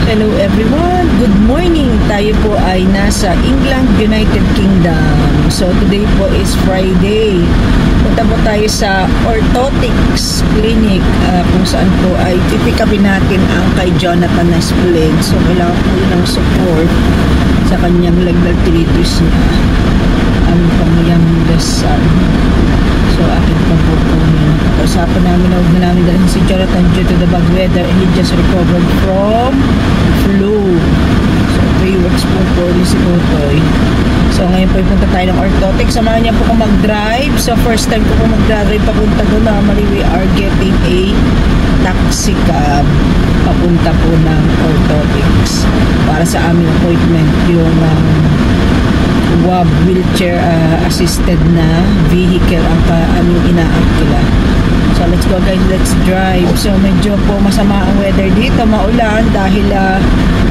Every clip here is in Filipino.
Hello everyone, good morning. Tayo po ay nasa England, United Kingdom. So today po is Friday. Punta po tayo sa Orthotics Clinic kung saan po ay pipick-upin natin ang kay Jonathan na spleen. So kailangan po yun ng support sa kanyang leg arthritis niya. Ang pamiyang lesson. So akin pong pupunin. Usapan namin na huwag na namin dahil si Jonathan due to the bad weather and he just recovered from flu. So 3 weeks po ni si Totoy. So ngayon po ipunta tayo ng Orthotics. Samahan niya po kung mag-drive. So first time ko po mag-drive papunta doon. Normally we are getting a taxi cab papunta po ng Orthotics para sa aming appointment yung WAB wheelchair assisted na vehicle ang aming inaangkila. So let's go guys, let's drive. So medyo po masama ang weather dito, maulan dahil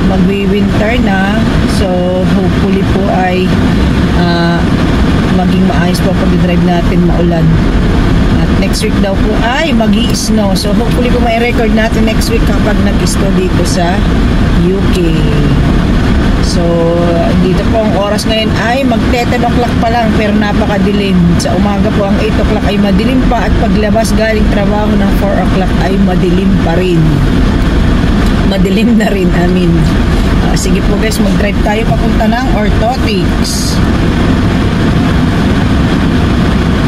magwi-winter na. So hopefully po ay maging maayos po pag-drive natin, maulan. At next week daw po ay magi-snow. So hopefully po may record natin next week kapag nag-snow dito sa UK. So dito po ang oras ngayon ay mag-10 o'clock pa lang pero napakadilim. Sa umaga po ang 8 o'clock ay madilim pa at paglabas galing trabaho ng 4 o'clock ay madilim pa rin. Madilim na rin, sige po guys, mag-drive tayo papunta ng Orthotics.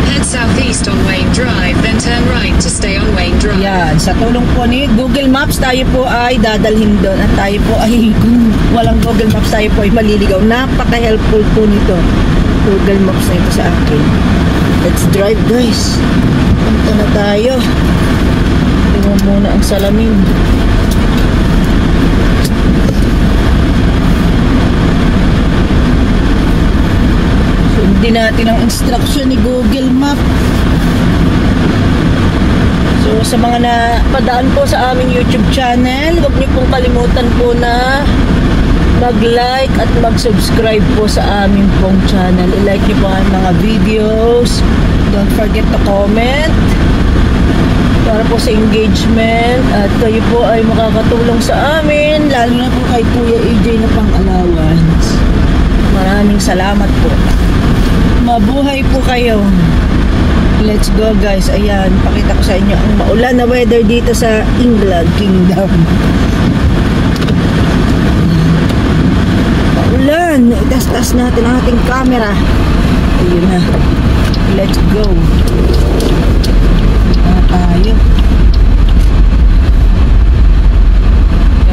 Head southeast on Wayne Drive, then turn right to stay on Wayne Drive. Yan, sa tulong po ni Google Maps tayo po ay dadalhin doon at tayo po ay kung walang Google Maps tayo po ay maliligaw. Napaka-helpful po nito Google Maps na ito sa akin. Let's drive guys. Punta na tayo. Tingnan muna ang salamin. Sundin natin ang instruction ni Google Map. So sa mga napadaan po sa aming YouTube channel, huwag niyo pong kalimutan po na mag-like at mag-subscribe po sa aming pong channel. I-like niyo po ang mga videos. Don't forget to comment para po sa engagement at kayo po ay makakatulong sa amin, lalo na po kay Kuya AJ na pang-allowance. Maraming salamat po. Mabuhay po kayo. Let's go guys. Ayan, pakita ko sa inyo ang maulan na weather dito sa England Kingdom. Maulan. Itas-tas natin ang ating camera. Ayun na. Let's go. Tayo.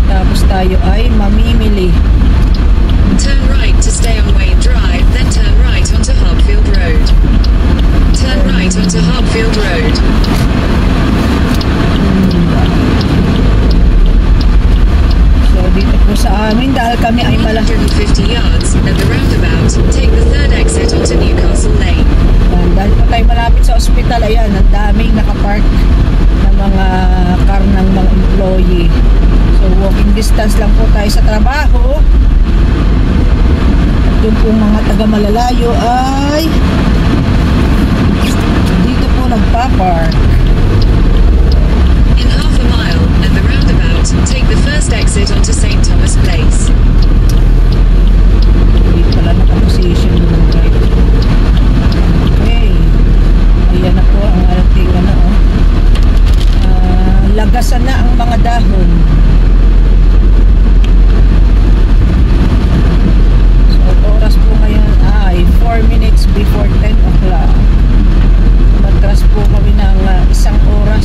Tapos tayo ay mamimili. Turn right to stay on Wayne Drive, then turn right onto Hartfield Road. Turn right onto Hartfield Road. So dito po sa amin dahil kami ay 150 yards at the roundabout, take the third exit onto Newcastle Lane. Dahil po tayo malapit sa ospital, ayan, ang daming nakapark na mga car ng mga employee. So walking distance lang po tayo sa trabaho. At yung po mga taga-malalayo ay dito po nagpa-park. In half a mile at the roundabout, take the first exit onto St. Thomas Place. Dito pala naka-position yung drive. Okay. Ayan na po ang ating lagasan na ang mga dahon. So oras po ngayon ay 4 minutes before 10 o'clock. Matras po kami ng isang oras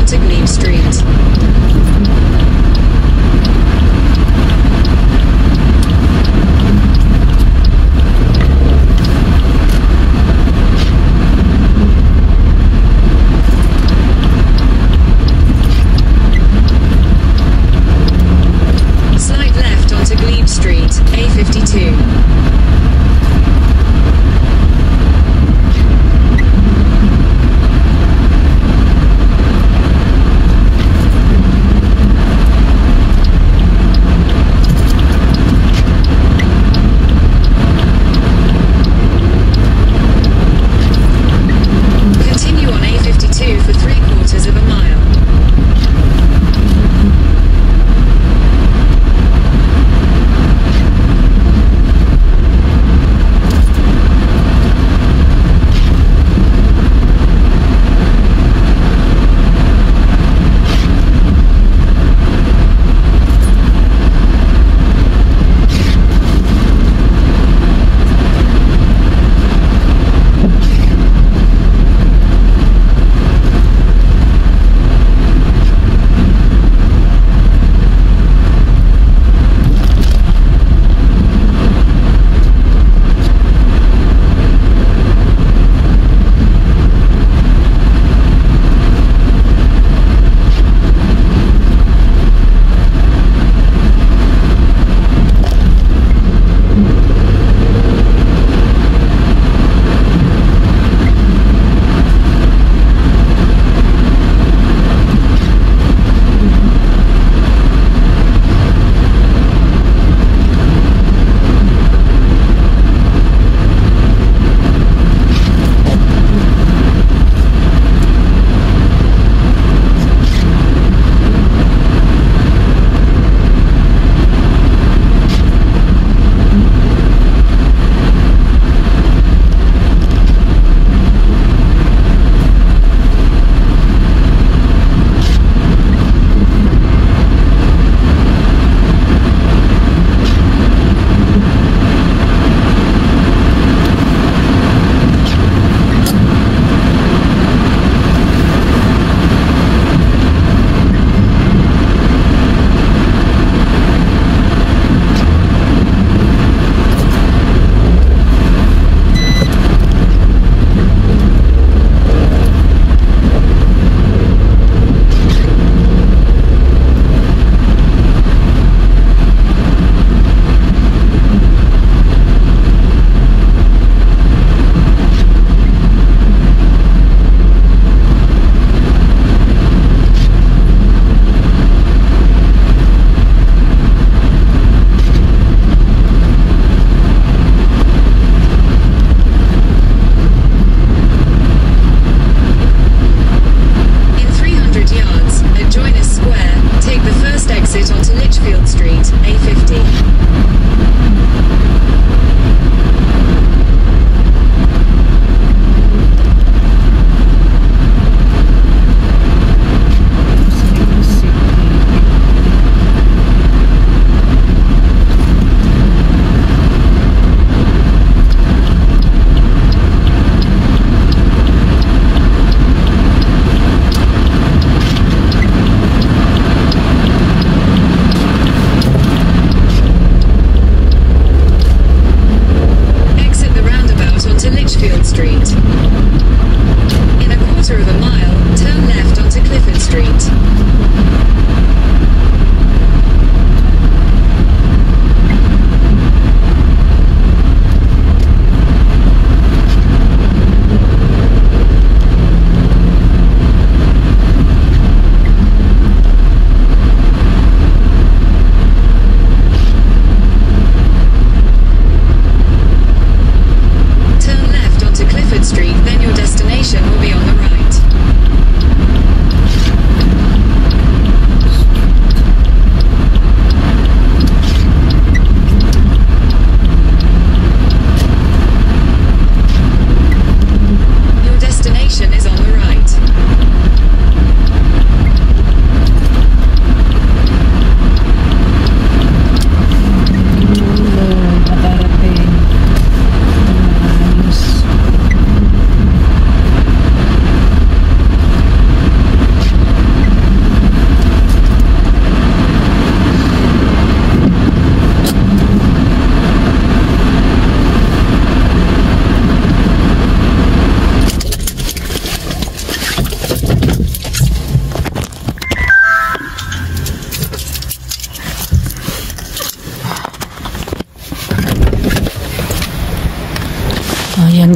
onto Glebe Street. Slide left onto Glebe Street, A52. Continue on A52 for 3/4 of a mile.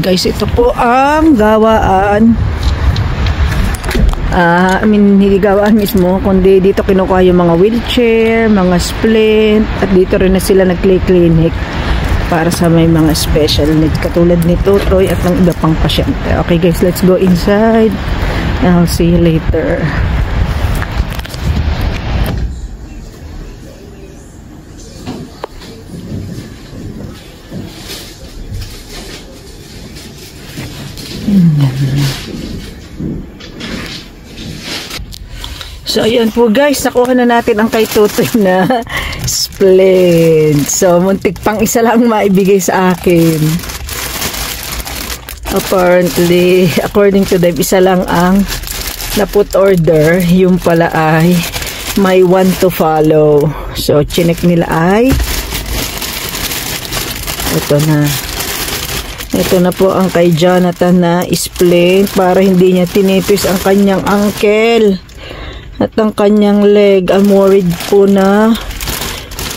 guys, ito po ang gawaan. Hindi gawaan mismo, kundi dito kinukuha yung mga wheelchair, mga splint, at dito rin na sila nag-clinic para sa may mga special need katulad ni Tutoy at ng iba pang pasyente. Okay guys, let's go inside. I'll see you later. So, ayan po guys, nakuha na natin ang kay Tutoy na splint. So, muntik pang isa lang maibigay sa akin. Apparently, according to them, isa lang ang na-put order. Yung pala ay may one to follow. So, chinek nila ay ito na. Ito na po ang kay Jonathan na splint para hindi niya tinipis ang kanyang ankle. At ang kanyang leg, I'm worried po na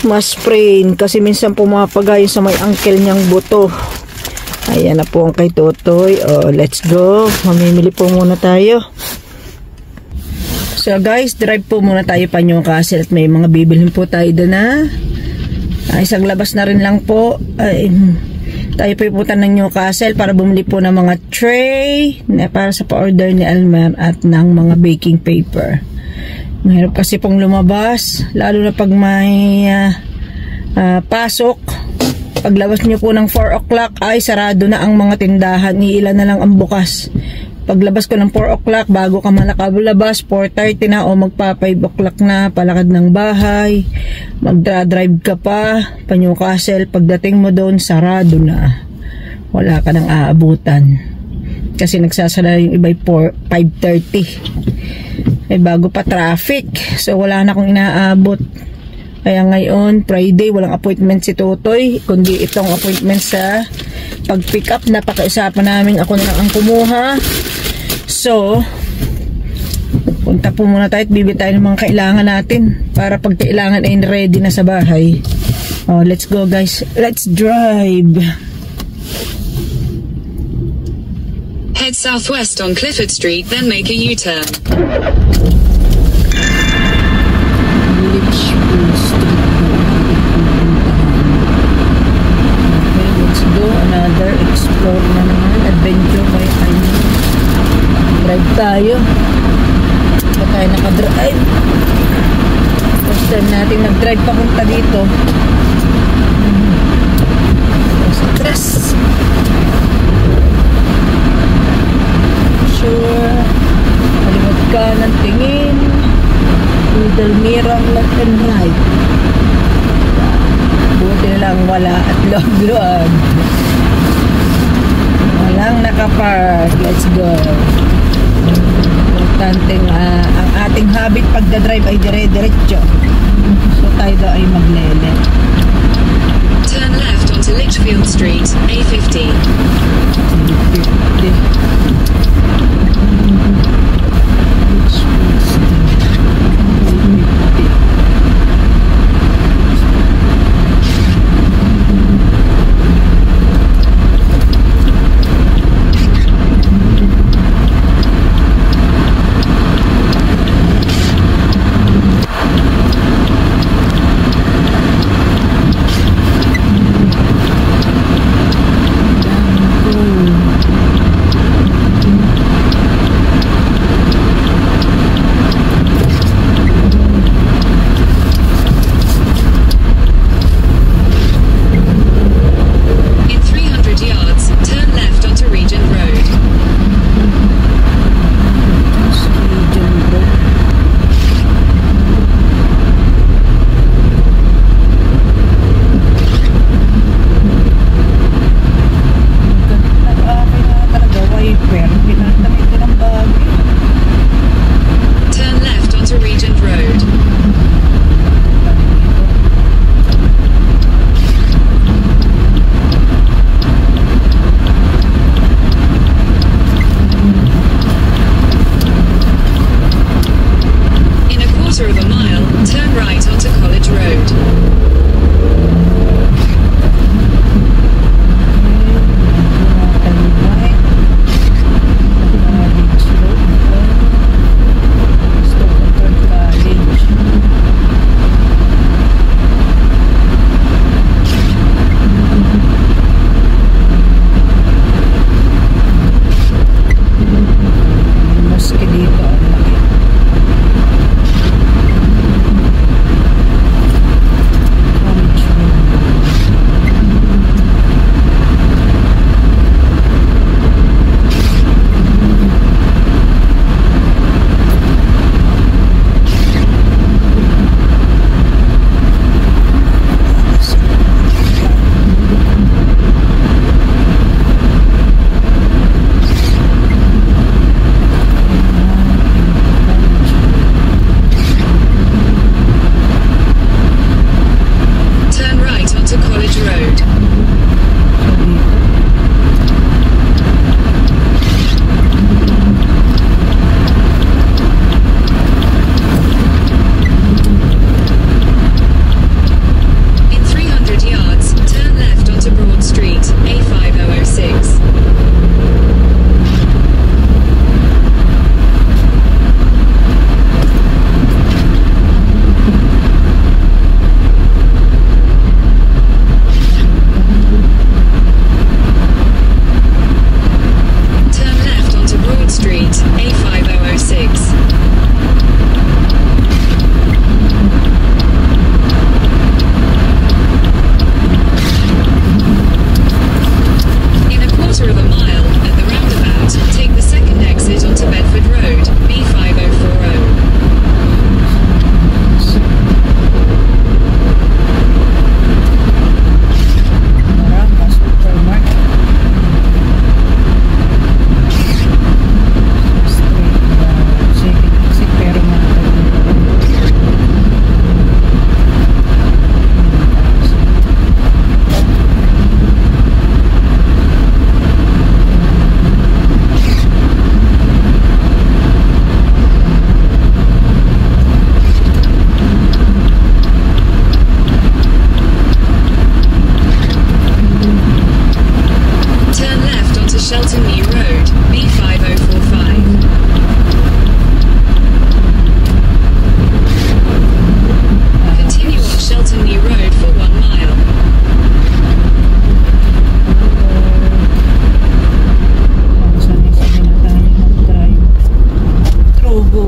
ma-sprain kasi minsan pumapagayon sa may ankle niyang buto. Ayan na po ang kay Tutoy. Oh, let's go. Mamimili po muna tayo. So guys, drive po muna tayo pa New Castle at may mga bibilhin po tayo doon na. Isang labas na rin lang po. Tayo po iputan ng New Castle para bumili po ng mga tray na para sa pa-order ni Almer at ng mga baking paper. Mahirap kasi pong lumabas, lalo na pag may pasok. Paglabas nyo po ng 4 o'clock ay sarado na ang mga tindahan, iilan na lang ang bukas. Paglabas ko ng 4 o'clock, bago ka malakabulabas, 4:30 na o magpa 5 o'clock na, palakad ng bahay, magdra-drive ka pa New Castle, pagdating mo doon, sarado na. Wala ka nang aabutan. Kasi nagsasara yung iba 5:30. Bago pa traffic. So, wala na akong inaabot. Kaya ngayon, Friday, walang appointment si Tutoy, kundi itong appointment sa pag-pick up. Napaka-usapan namin, ako na lang ang kumuha. So, punta po muna tayo at bibili tayo ng mga kailangan natin para pag kailangan ay ready na sa bahay. Oh, let's go guys. Let's drive. Head southwest on Clifford Street, then make a U-turn. Litchfield Street. Okay, let's go. Another explore na naman. Adventure by Aini. Drive tayo. Ba tayo nakadrive? First time natin nag-drive papunta dito. Sa tres. Sure. Malimot ka ng tingin. Middle mirror, left and right. Buti na lang wala at log-log. Walang nakapark. Let's go. Importanteng ang ating habit pagdadrive ay dire-diretso. So tayo daw ay maglele. Turn left onto Litchfield Street, A50.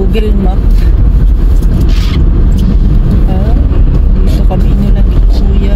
Google Map. Dito kami nila ni Kuya.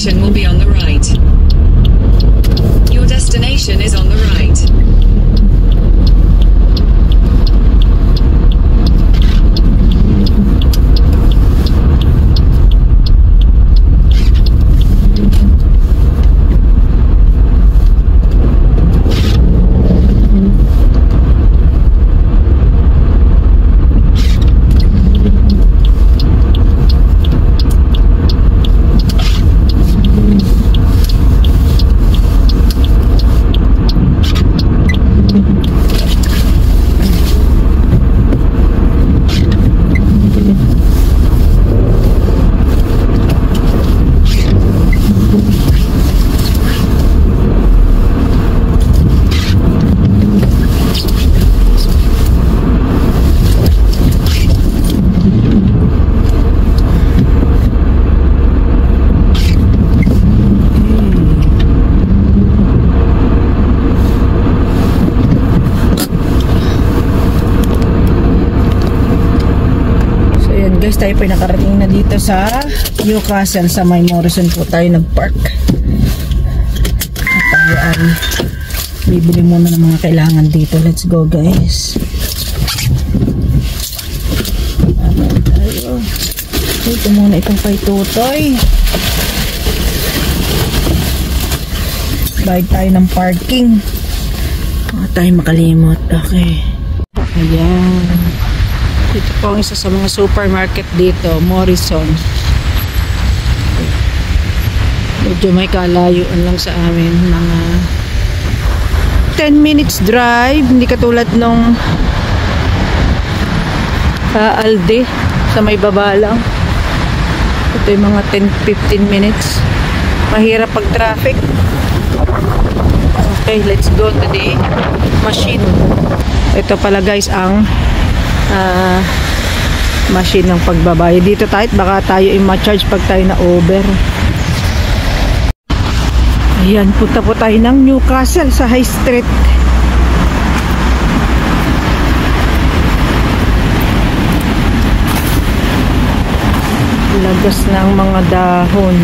destination will be on the right. Your destination is on the right. Guys, tayo po nakarating na dito sa Newcastle. Sa May Morrison po tayo nag-park. At tayo ay bibili muna ng mga kailangan dito. Let's go, guys. Tayo. Ito muna itong kay Tutoy. Bayad tayo ng parking. Baka tayo makalimot. Okay. Ayan. Ito po ang isa sa mga supermarket dito, Morrison. Medyo may kalayuan lang sa amin, mga 10 minutes drive, hindi katulad nung Aldi sa may baba lang. Ito yung mga 10-15 minutes. Mahirap pag traffic. Okay, let's go to the machine. Ito pala guys ang machine ng pagbabayad dito tayo, baka tayo i-ma-charge pag tayo na over. Ayan, punta po tayo ng Newcastle sa High Street. Lagas ng mga dahon.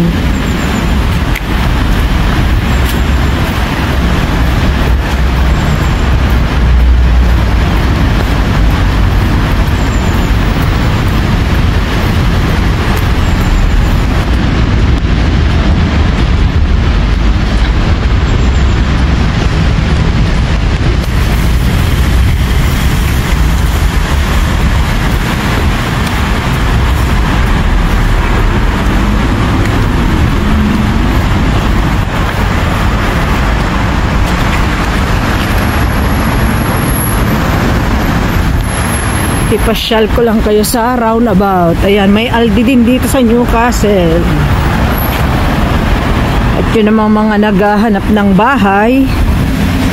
Ipasyal ko lang kayo sa roundabout. Ayan, may Aldi din dito sa Newcastle. At yun namang mga naghahanap ng bahay.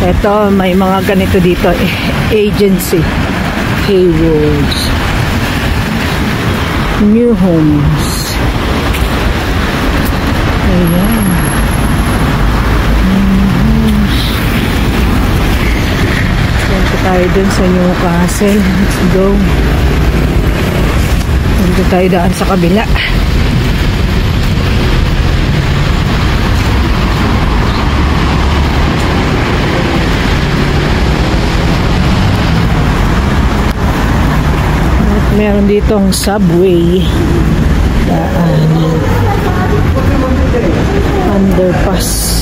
Ito, may mga ganito dito. Agency. Haywards. New homes. Ayan. Tayo dun sa Newcastle. Let's go. Dito tayo daan sa kabila. At meron ditong subway. Daan. Underpass.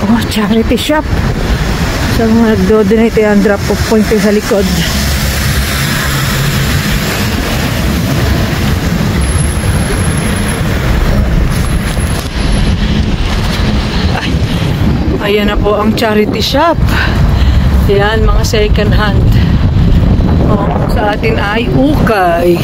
oh, charity shop. Sa mga nagdo-donate, yung drop off point sa likod. Ayan na po ang charity shop. Ayan, mga second hand. O, sa atin ay ukay.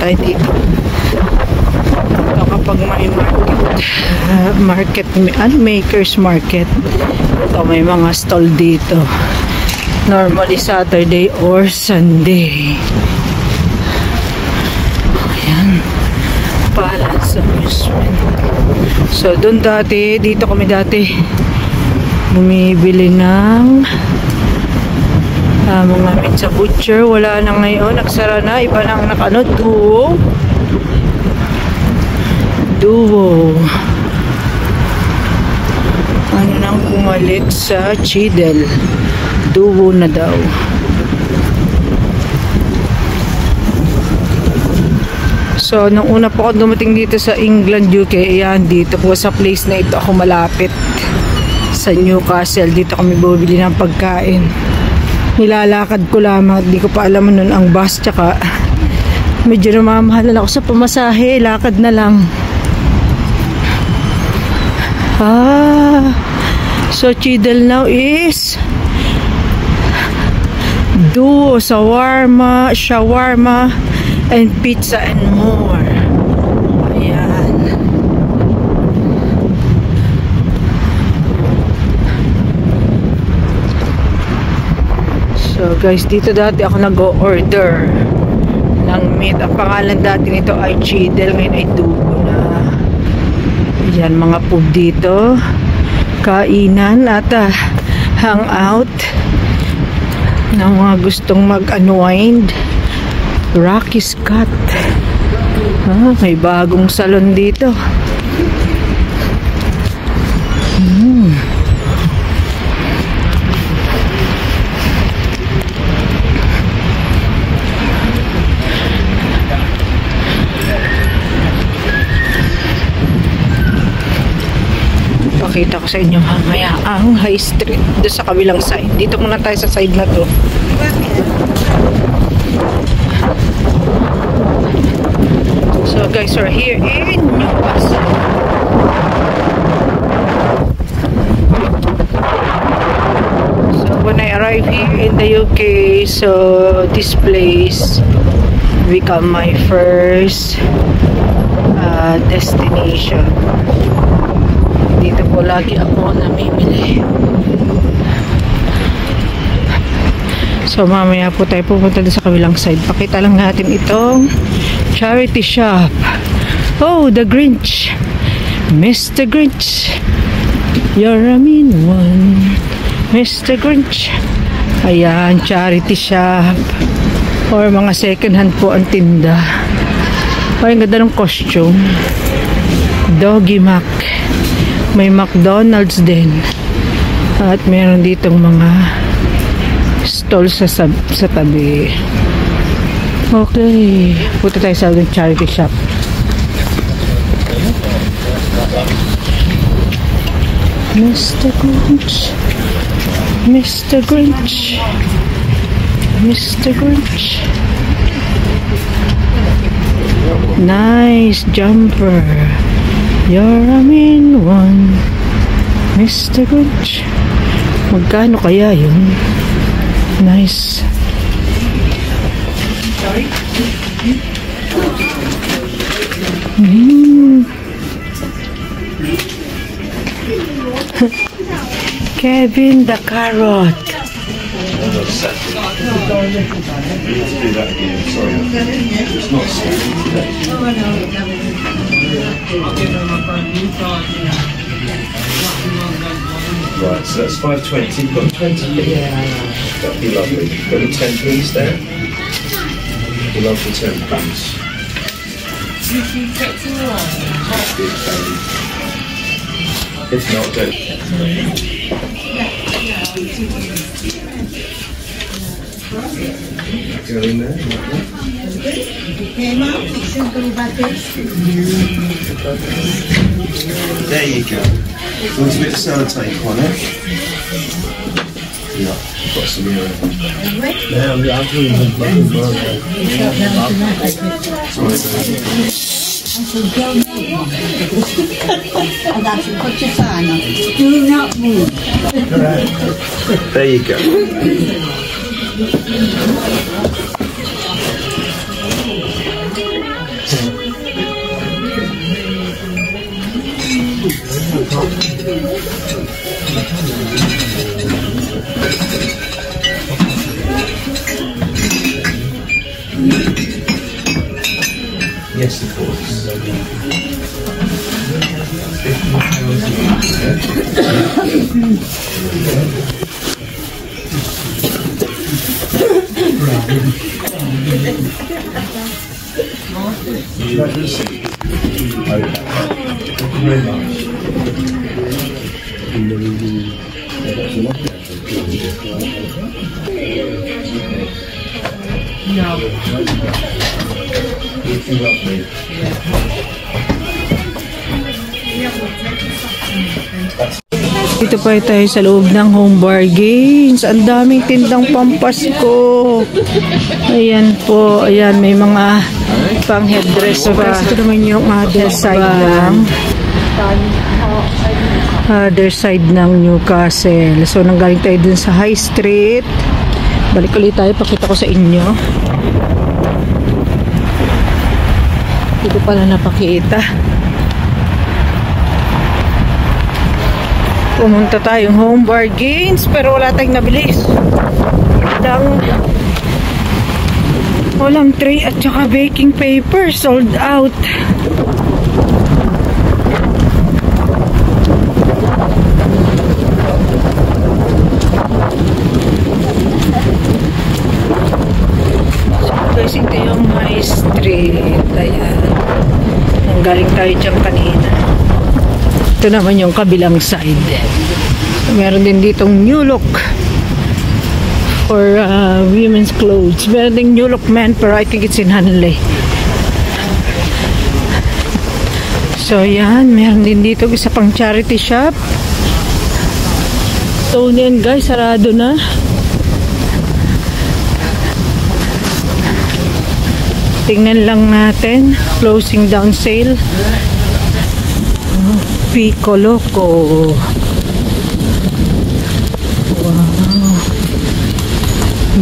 Tayo dito. Ito kapag may market, makers market. Ito may mga stall dito. Normally Saturday or Sunday. Ayan. Palace Amusement. So doon dati, dito kami dati bumibili ng mga meat sa butcher. Wala na ngayon, nagsara na. Iba na ang nakano, Duo. Ano nang pumalit sa Chidel. Duo na daw. So nung una po ako dumating dito sa England, UK, ayan, dito po sa place na ito ako malapit sa Newcastle. Dito kami bumibili ng pagkain. Nilalakad ko lamang, di ko pa alam nun ang bus, tsaka medyo namamahalan ako sa pamasahe, lakad na lang. So Chidel now is Duo, shawarma and pizza and more. Ayan. So guys, dito dati ako nag-order ng meat. Ang pangalan dati nito ay Chidel, ngayon ay Duo na. Ayan, mga food dito, kainan at hangout ng mga gustong mag-unwind. Rocky's Cut. May bagong salon dito. Pakita ko sa inyo mamaya ang High Street doon sa kabilang side. Dito muna tayo sa side na to. So guys, we're here in Newcastle. So when I arrived here in the UK, so this place become my first destination. Dito po lagi ako namimili. So mamaya po tayo pupunta sa kabilang side. Pakita lang natin itong charity shop. Oh, the Grinch. Mr. Grinch. You're a mean one. Mr. Grinch. Ayan, charity shop. Or mga second hand po ang tinda. Ay, ang ganda ng costume. Doggy Mac. May McDonald's din. At meron ditong mga stall sa tabi. Okay. Punta tayo sa charity shop. Mr. Grinch. Mr. Grinch. Mr. Grinch. Nice jumper. You're a mean one, Mr. Grinch. Magkano kaya yun? Nice. Sorry? Kevin the Carrot. Right, so that's 5.20. You've got 20 here. That'd be lovely. Got any 10 please there? We love the 10 please. If not, don't. Go in there. There you go. Want a bit of sellotape on it? Yeah, got some here. Do not move. There you go. Yes, of course. Dito pa tayo sa loob ng Home Bargains. Ang daming tindang pampasko. Ayan po. Ayan, may mga pang headdress pa. Ito naman yung other side ng Newcastle. So, nanggaling tayo dun sa High Street. Balik ulit tayo. Pakita ko sa inyo. Dito pala napakita. Pumunta tayong Home Bargains pero wala tayong nabilis. Walang tray at saka baking paper. Sold out. So guys, ito yung High Street. Ayan. Nanggaling tayo dyan kanina. Ito naman yung kabilang side. So, meron din ditong New Look for women's clothes. Meron din New Look men pero I think it's in Hanley. So yan, meron din dito isa pang charity shop. So yan guys, sarado na. Tingnan lang natin. Closing down sale. Pico Loco. Wow.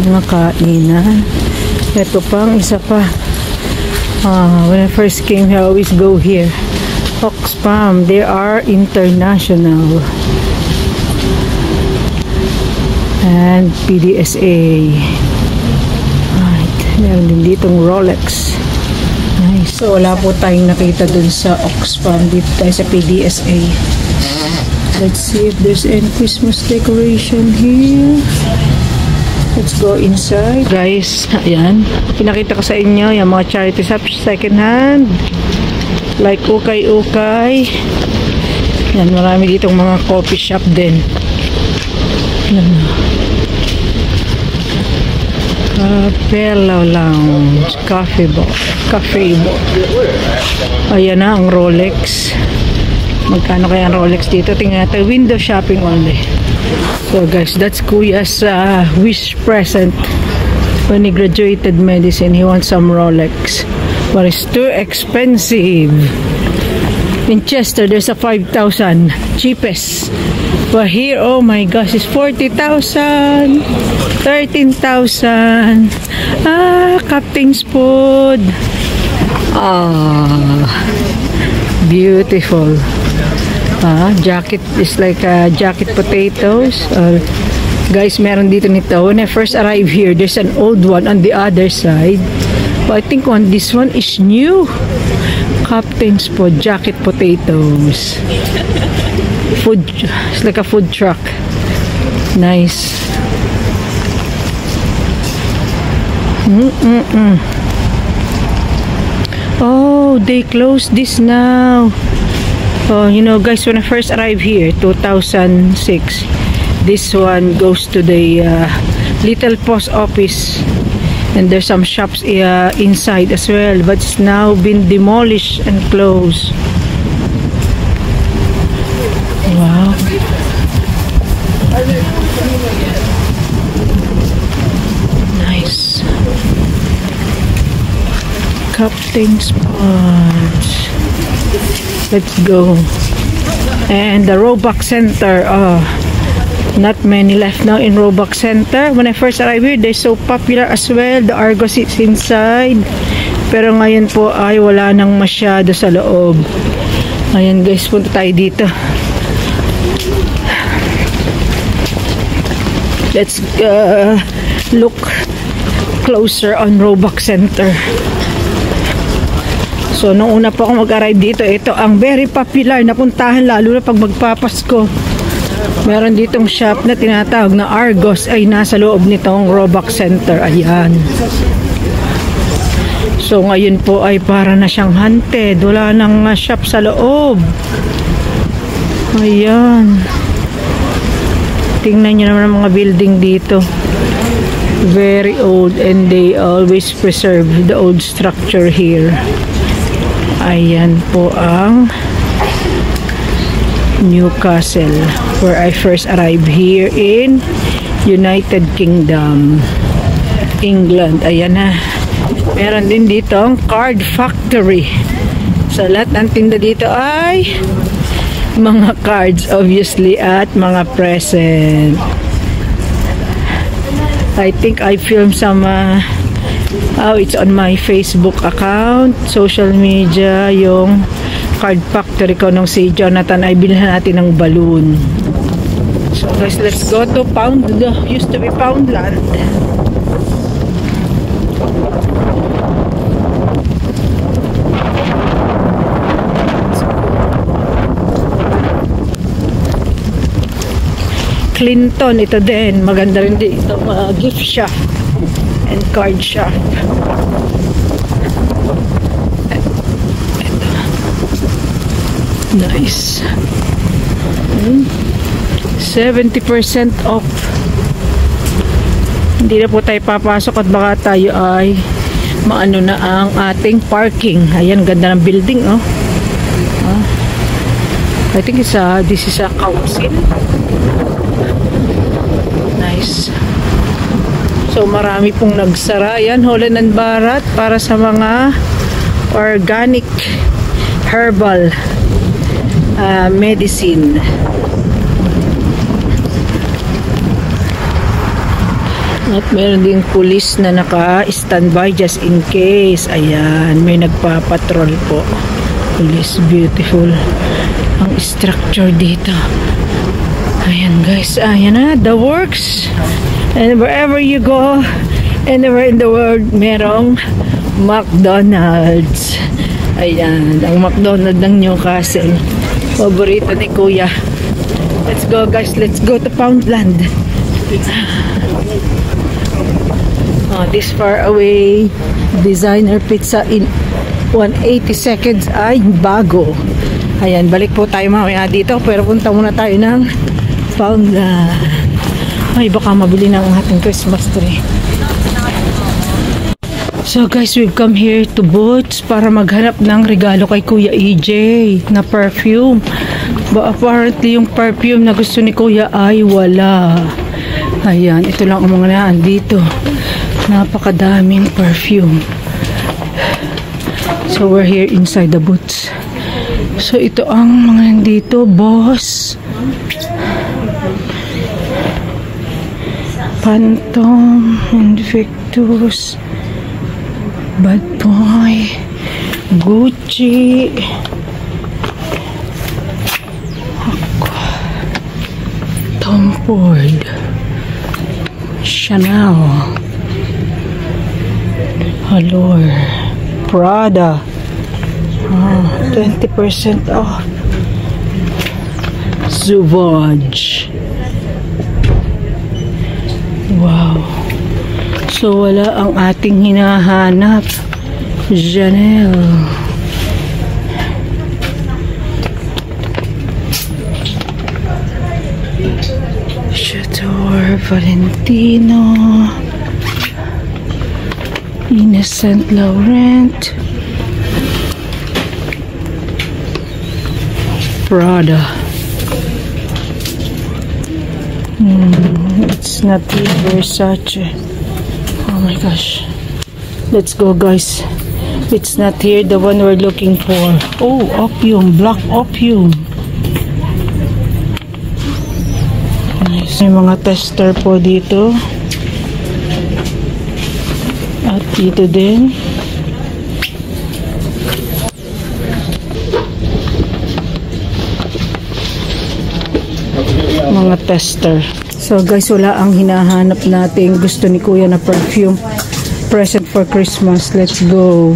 Mga kainan. Ito pang isa pa. When I first came here, I always go here. Oxfam. They are international. And PDSA. Right. Meron din ditong Rolex. Nice. So, wala po tayong nakita dun sa Oxfam. Dito tayo sa PDSA. Let's see if there's any Christmas decoration here. Let's go inside. Guys, ayan. Pinakita ko sa inyo yung mga charity shops second hand. Like Ukay-Ukay. Yan, marami ditong mga coffee shop din. Yan. Capella Lounge, Cafe Bar. Ayan na ang Rolex. Magkano kaya ang Rolex dito? Tingnan natin, window shopping only. So guys, that's Kuya's wish present. When he graduated medicine, he wants some Rolex. But it's too expensive. In Chester, there's a 5,000 cheapest. But here, oh my gosh, it's 40,000, 13,000. Captain's Food. Beautiful. Jacket is like jacket potatoes. Guys, meron dito nito. When I first arrived here, there's an old one on the other side. But I think this one is new. Captain's po, jacket potatoes. Food, it's like a food truck. Nice. Oh, they closed this now. Oh, you know, guys, when I first arrived here, 2006, this one goes to the little post office, and there's some shops inside as well, but it's now been demolished and closed. Wow. Nice. Captain's Pond. Let's go. And the Roebuck Center. Not many left now in Roebuck Center. When I first arrived here, they're so popular as well. The Argos is inside. Pero ngayon po ay wala nang masyado sa loob. Ayan guys, punta tayo dito. Let's look closer on Roebuck Center. So, nung una po ako mag-arrive dito, ito ang very popular na puntahan, lalo na pag magpapasko. Meron ditong shop na tinatawag na Argos ay nasa loob nitong Roebuck Center. Ayan. So, ngayon po ay para na siyang haunted. Wala nang shop sa loob. Ayan. Tingnan nyo naman ang mga building dito. Very old, and they always preserve the old structure here. Ayan po ang Newcastle, where I first arrived here in United Kingdom, England. Ayan na. Meron din dito ang Card Factory. So, lahat ng tinda dito ay mga cards, obviously, at mga present. I think I filmed some it's on my Facebook account, social media, yung Card Factory ko nung si Jonathan ay bilhan natin ng balloon. So guys, let's go to used to be Poundland. Clinton, ito din. Maganda rin dito. Gift shop and card shop. Nice. 70% off. Hindi na po tayo papasok at baka tayo ay maano na ang ating parking. Ayan, ganda ng building, oh. I think this is a council. Nice. So marami pong nagsara. Yan, Holland and Barrett para sa mga organic herbal medicine. At meron din police na naka-standby just in case. Ayan, may nagpapatrol po. Police, beautiful ang structure dito. Ayan guys, ayan na, the works. And wherever you go, anywhere in the world, merong McDonald's. Ayan, ang McDonald's ng Newcastle. Paborito ni Kuya. Let's go guys, let's go to Poundland. This far away, designer pizza in 180 seconds ay bago. Ayan, balik po tayo mamaya dito, pero punta muna tayo ng Poundland. Ay, baka mabili ng ating Christmas tree. So guys, we've come here to Boots para maghanap ng regalo kay Kuya EJ na perfume. But apparently yung perfume na gusto ni Kuya ay wala. Ayan, ito lang ang mga naan dito. Napakadaming perfume. So we're here inside the Boots. So ito ang mga nandito, boss. Phantom, Invictus, Bad Boy, Gucci, Ford, Chanel, Allure, Prada, 20% off, Sauvage. Wow. So wala ang ating hinahanap. Chanel. Chateau, Valentino, Ines Saint Laurent, Prada. It's not Versace. Oh my gosh. Let's go, guys. It's not here, the one we're looking for. Oh, opium, black opium. Nice. May mga tester po dito. At dito din. Mga tester. So guys, wala ang hinahanap natin. Gusto ni Kuya na perfume. Present for Christmas. Let's go.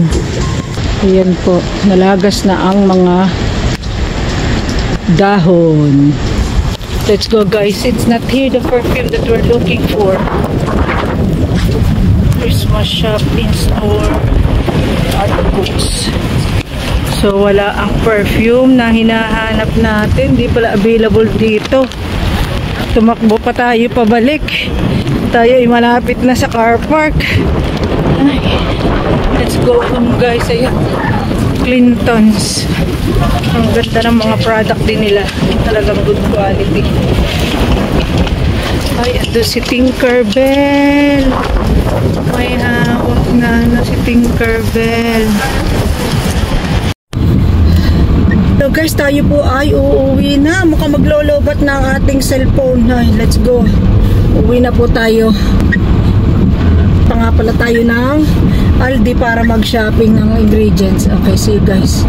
Ayan po. Nalagas na ang mga dahon. Let's go, guys. It's not here the perfume that we're looking for. Christmas shop in store. Art books. So wala ang perfume na hinahanap natin. Hindi pala available dito. Tumakbo pa tayo pabalik. Tayo ay malapit na sa car park. Ay, let's go home, guys. Ayan, Clinton's. Ang ganda ng mga product din nila. Talagang good quality. Ay, ito si Tinkerbell. May hawak na si Tinkerbell. So guys, tayo po ay uuwi na. Mukhang maglolobat na ang ating cellphone. Ay, let's go. Uwi na po tayo. Pa nga pala tayo ng Aldi para mag-shopping ng ingredients. Okay, see you guys.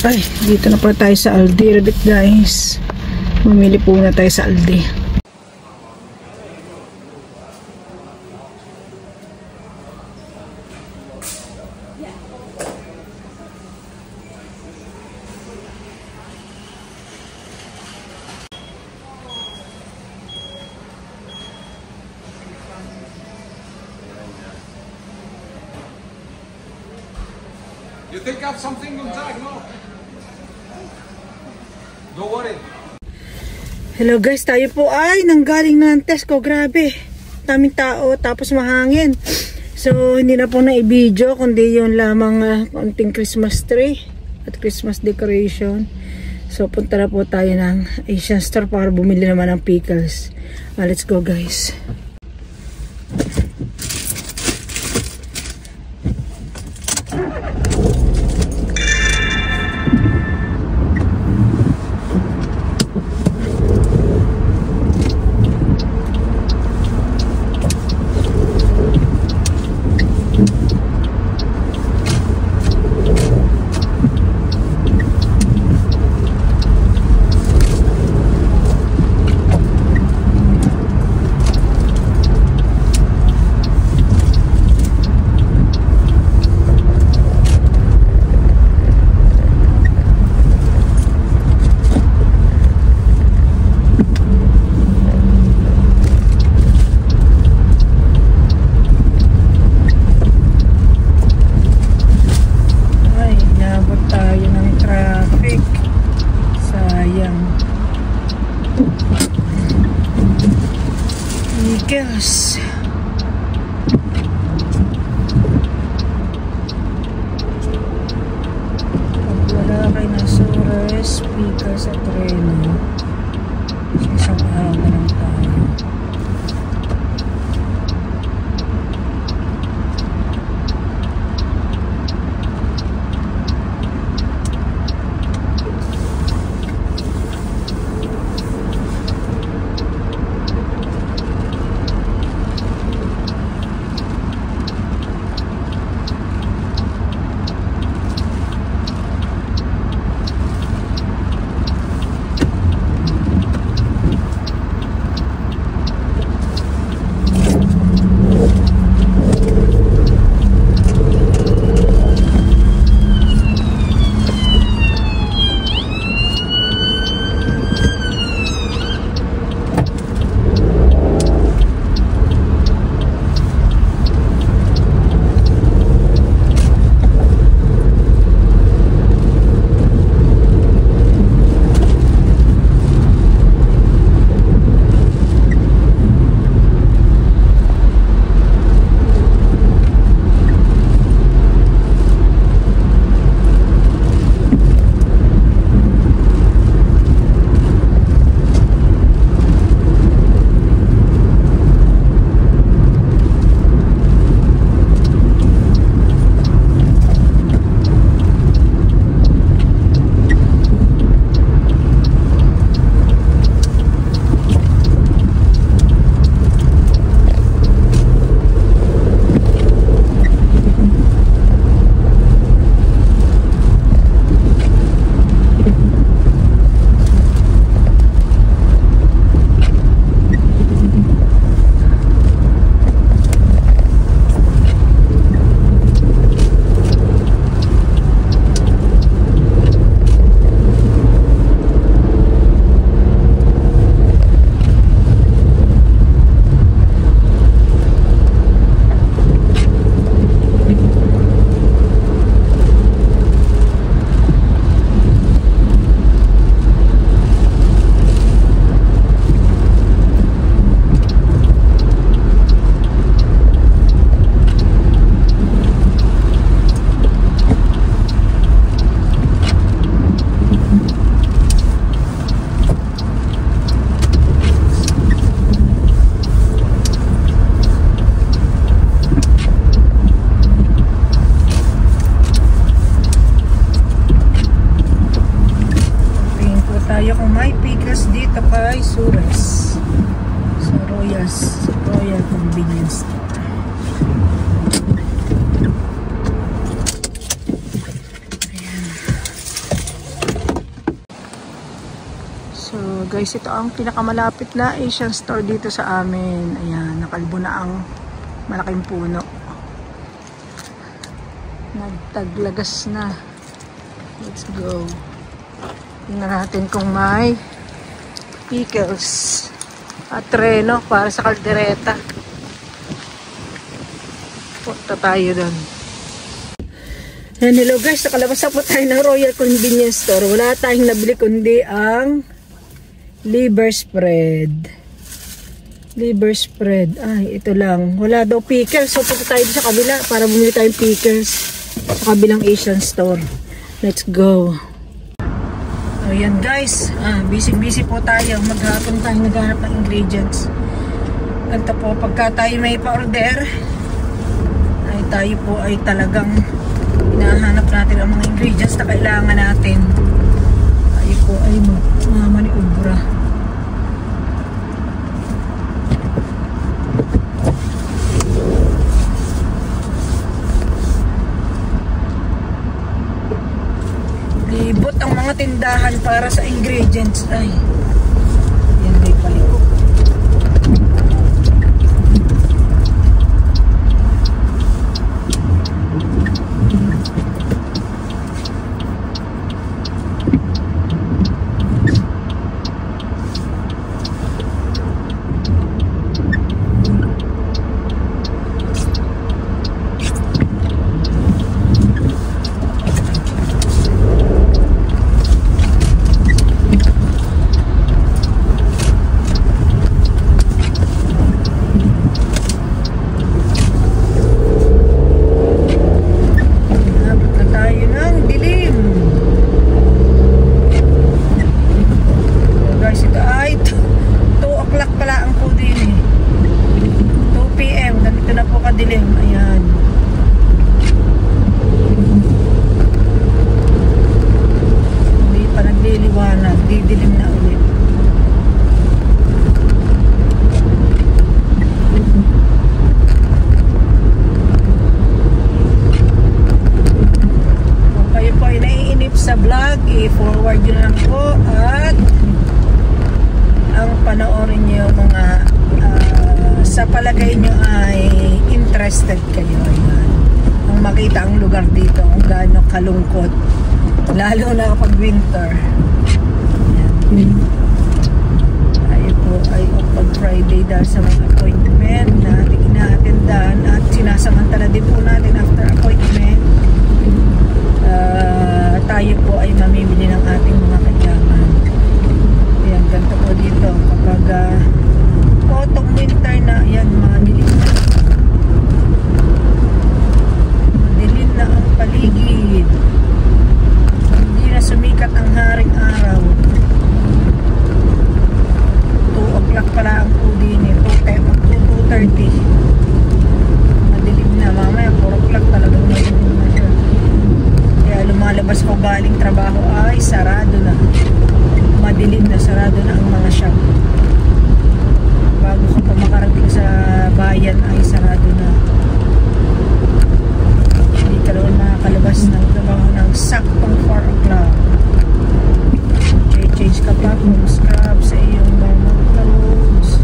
Ay, dito na pala tayo sa Aldi Rabbit guys. Mamili po na tayo sa Aldi. You think of something on tag, no? Don't worry. Hello guys, tayo po ay nanggaling ng Tesco. Grabe, daming tao tapos mahangin. So hindi na po na i-video kundi yun lamang konting Christmas tree at Christmas decoration. So punta na po tayo ng Asian Store para bumili naman ng pickles. Let's go guys. Pickles. Pag wala kay Nasures, pickles at Reno, isang araw na lang tayo. Sures sa Royal Convenience Store. Ayan. guys, ito ang pinakamalapit na Asian store dito sa amin. Ayan, nakalbo na ang malaking puno. Nagtaglagas na. Let's go. Tingnan natin kung may pickles at reno para sa kaldereta. Punta tayo doon. And hello guys, nakalabas na po tayo ng Royal Convenience Store. Wala tayong nabili kundi ang liver spread. Liver spread. Ay, ito lang. Wala daw pickles. So, punta tayo sa kabila para bumili tayong pickles sa kabilang Asian store. Let's go. Ayan guys. Busy po tayo. Maghapon tayo naghanap ng ingredients. Ganito po. Pagka tayo may pa-order, ay tayo po ay talagang hinahanap natin ang mga ingredients na kailangan natin. Tayo po ay maniubra. Libot ang mga tindahan para sa ingredients. Ay, yan may paliko. I-forward nyo lang po at ang panoorin nyo mga sa palagay nyo ay interested kayo. Ayan. Ang makita ang lugar dito kung gaano kalungkot lalo na kapag winter. Ayan. Tayo po ay pag Friday dahil sa mga appointment na ating ina-attendan at sinasamantala din po natin after appointment. Tayo po ay mamimili ng ating mga kailangan. Ayan, ganito po dito kapag autumn winter na, ayan, mga dilim na. Madilim na ang paligid. Hindi na sumikat ang haring araw. 2 o'clock pala ang pudi ni 2:30. Madilim na, mamaya 4 o'clock talagang madilim na siya. Kaya lumalabas ko galing trabaho ay sarado na. Madilim na, sarado na ang mga shop. Bago ka pa makarating sa bayan ay sarado na. Hindi ka naman makakalabas ng trabaho ng saktong 4 o'clock. Change ka pa kung scrub sa iyong mga clothes.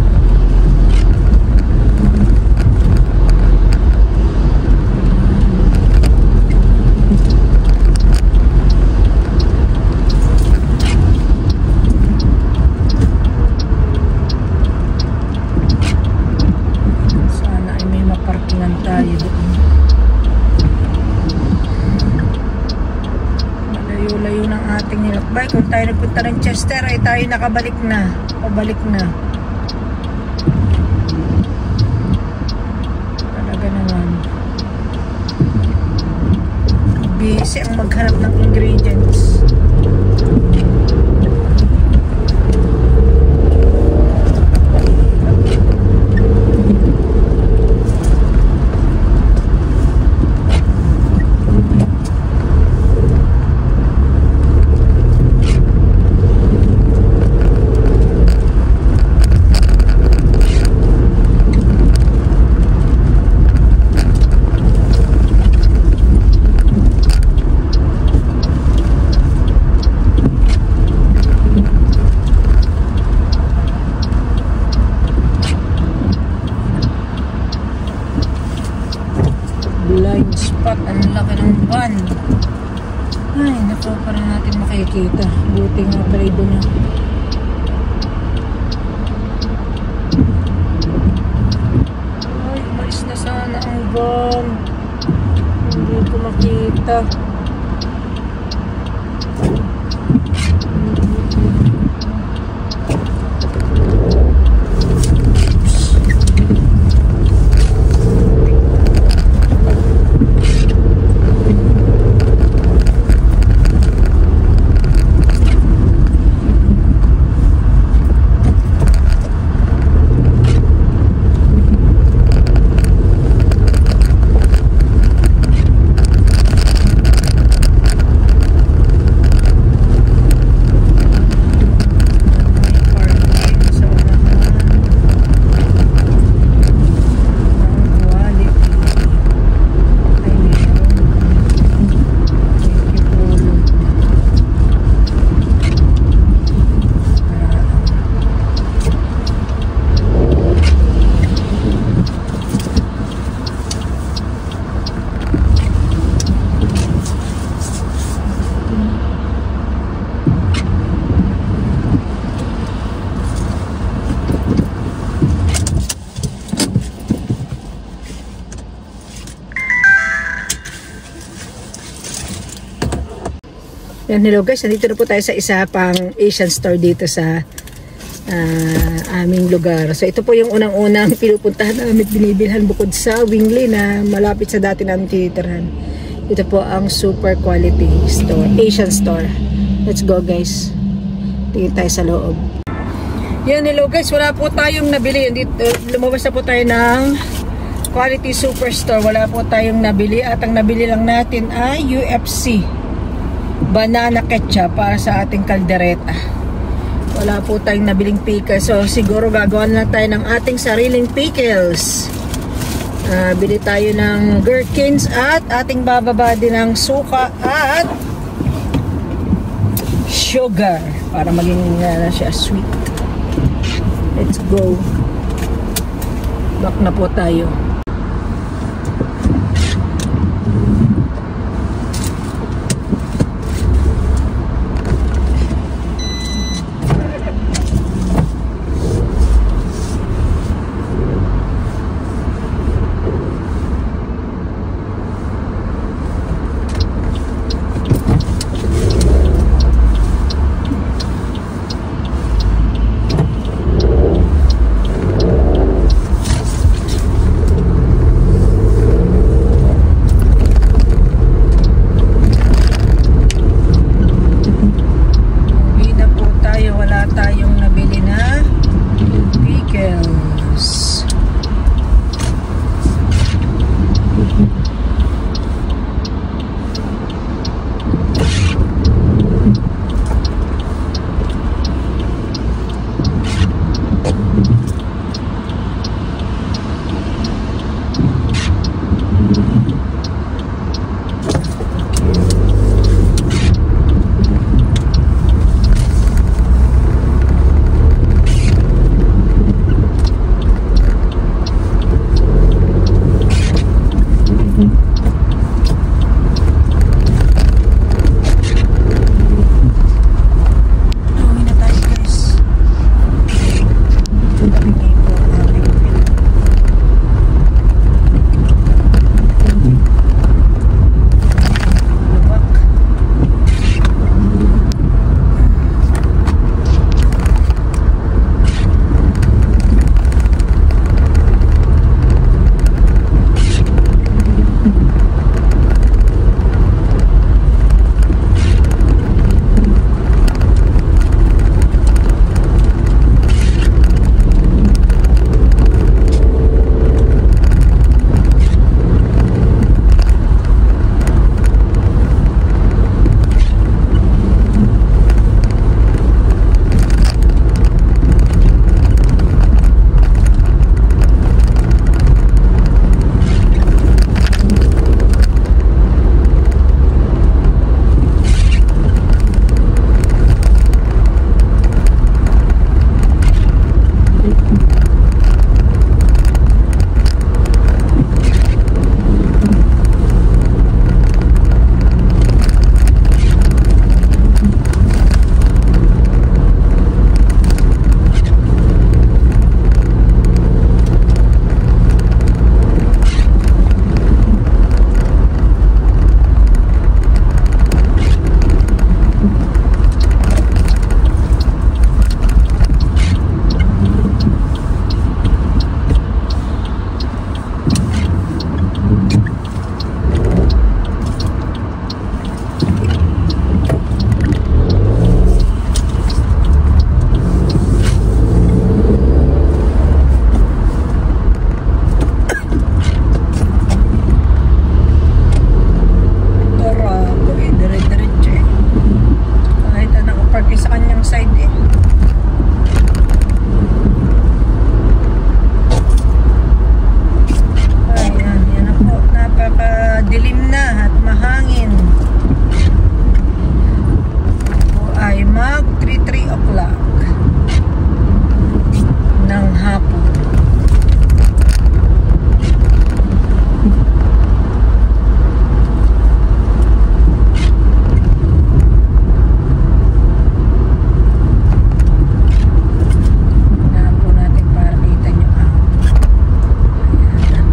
Kung tayo nagpunta ng Chester ay tayo nakabalik na, pabalik na. Talaga naman busy ang maghanap ng ingredients. blind spot. Ang laki ng van. Ay, naku, parang natin makikita. Buti nga pala doon na. Ay, umalis na sana ang van. Hindi ko makita. Yan, hello guys, nandito na po tayo sa isa pang Asian store dito sa aming lugar. So ito po yung unang-unang pinupuntahan namin, binibilhan bukod sa Wingley na malapit sa dati namin tinitirhan. Ito po ang super quality store, Asian store. Let's go guys. Tingin tayo sa loob. Yan, hello guys, wala po tayong nabili. Lumabas na po tayo ng quality superstore. Wala po tayong nabili at ang nabili lang natin ay UFC banana ketchup para sa ating kaldereta. Wala po tayong nabiling pickles, so siguro gagawa na tayo ng ating sariling pickles. Bili tayo ng gherkins at ating bababa din ng suka at sugar para maging siya sweet. Let's go. Back na po tayo.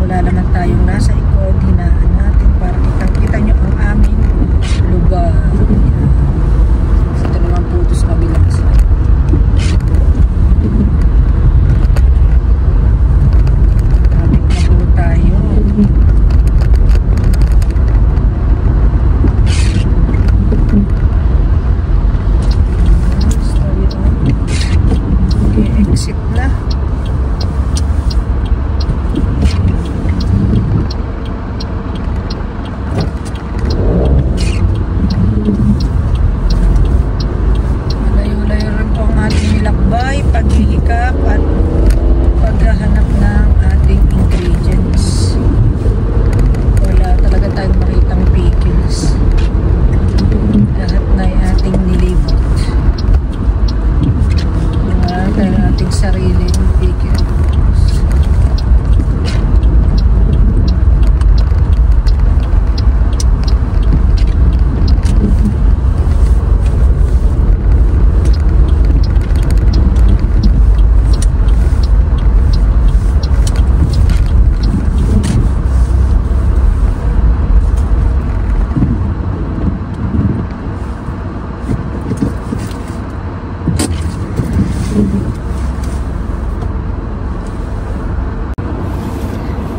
wala naman tayong nasa ikot, hinaan natin para kitang-kita nyo ang aming lugar. Ayan. Ito naman po ito sa kabilang side. Traffic na po tayo. Okay, exit na. Malayo-layo rin po ang ating nilakbay, paghihikap at paghahanap ng ating ingredients. Wala talaga tayong makitang pickles. Lahat na yung ating nilibot. Wala tayong ating sariling pickles.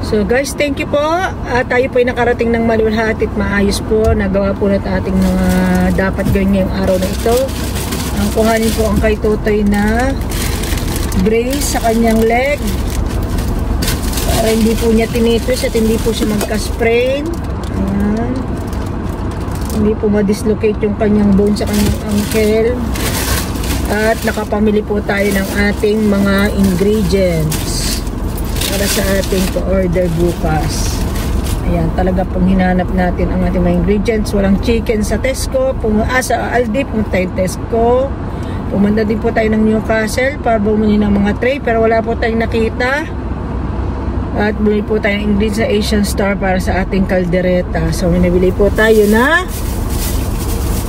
So guys, thank you po. Tayo po ay nakarating ng malulhati at maayos po. Nagawa po natin ating mga dapat gawin ngayong araw na ito. Ang kuhanin po ang kay Totoy na brace sa kanyang leg para hindi po niya tinitwist at hindi po siya magka-sprain. Ayan. Hindi po ma-dislocate yung kanyang bone sa kanyang ankle. At nakapamili po tayo ng ating mga ingredients para sa ating pa-order bukas. Ayan, talaga pong hinanap natin ang ating mga ingredients. Walang chicken sa Tesco. Sa Aldi, pumunta tayo Tesco. Pumunta din po tayo ng Newcastle para bumili ng mga tray, pero wala po tayong nakita. At bumili po tayo ng ingredients sa Asian Star para sa ating kaldereta. So, minabili po tayo na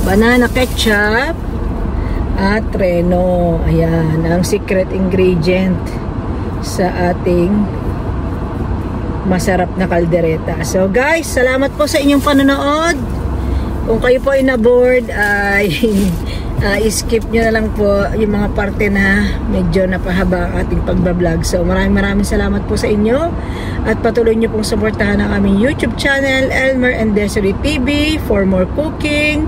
banana ketchup at Reno. Ayan, ang secret ingredient sa ating masarap na kaldereta. So guys, salamat po sa inyong panonood. Kung kayo po ay na-bored, ay skip nyo na lang po yung mga parte na medyo napahaba ang ating pagbablog. So maraming salamat po sa inyo at patuloy nyo pong suportahan ang aming YouTube channel, Elmer and Desiree TV, for more cooking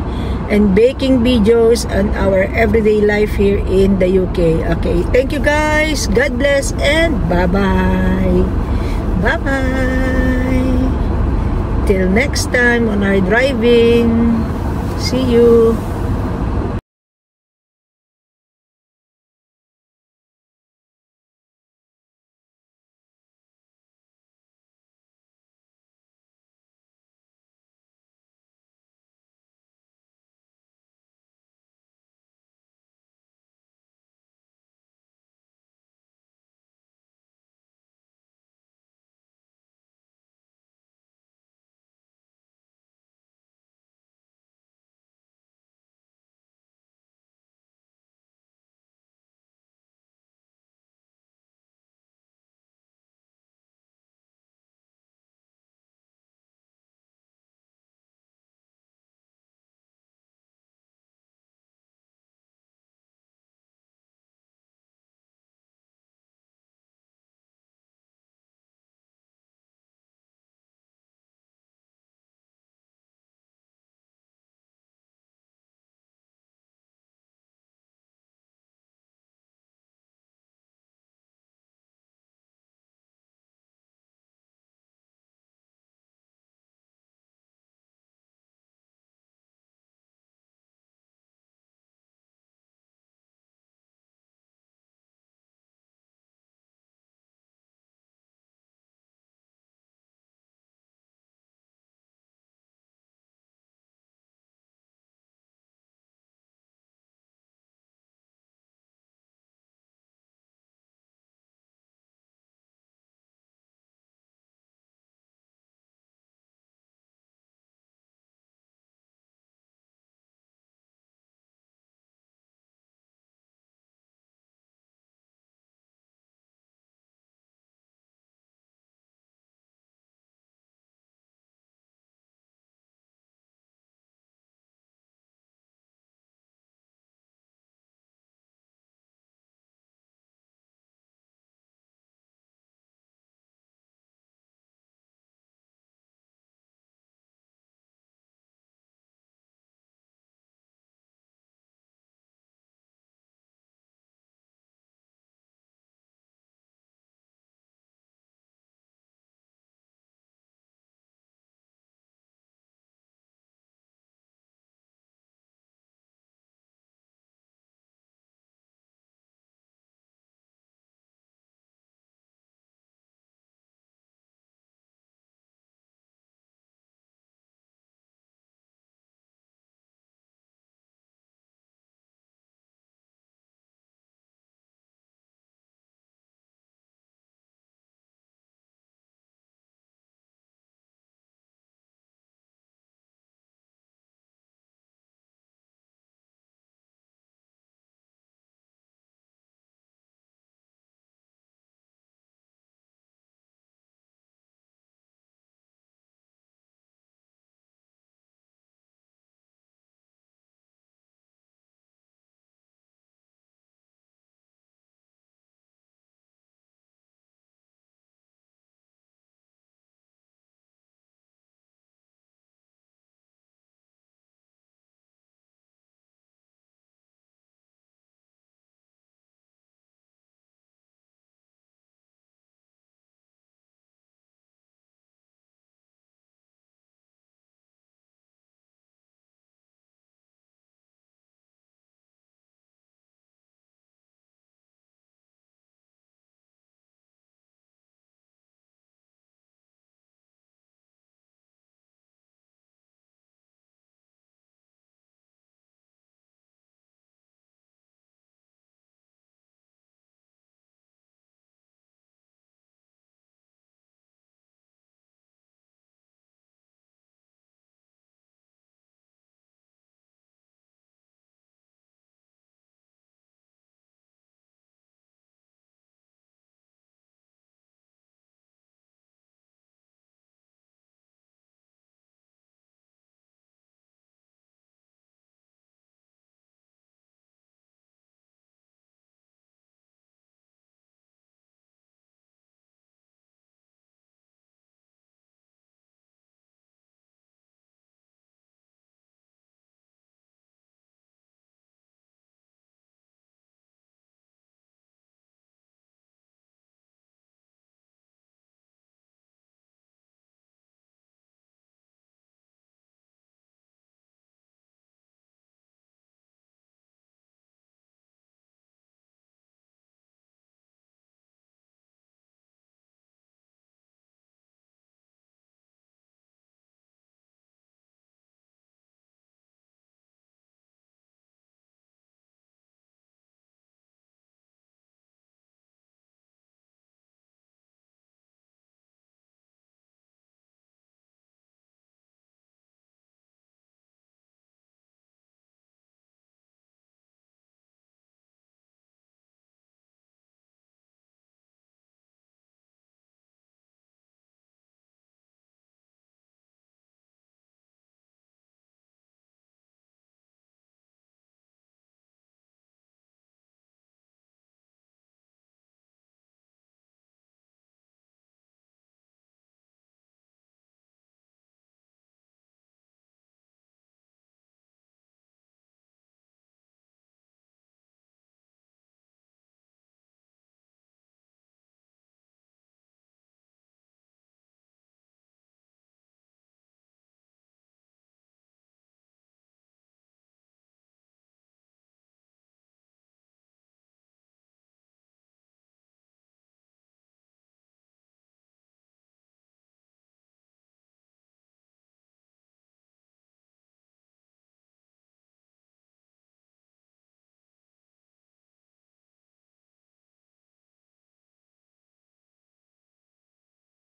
and baking videos on our everyday life here in the UK. Okay, thank you guys. God bless and bye-bye. Bye-bye. Till next time on our driving. See you.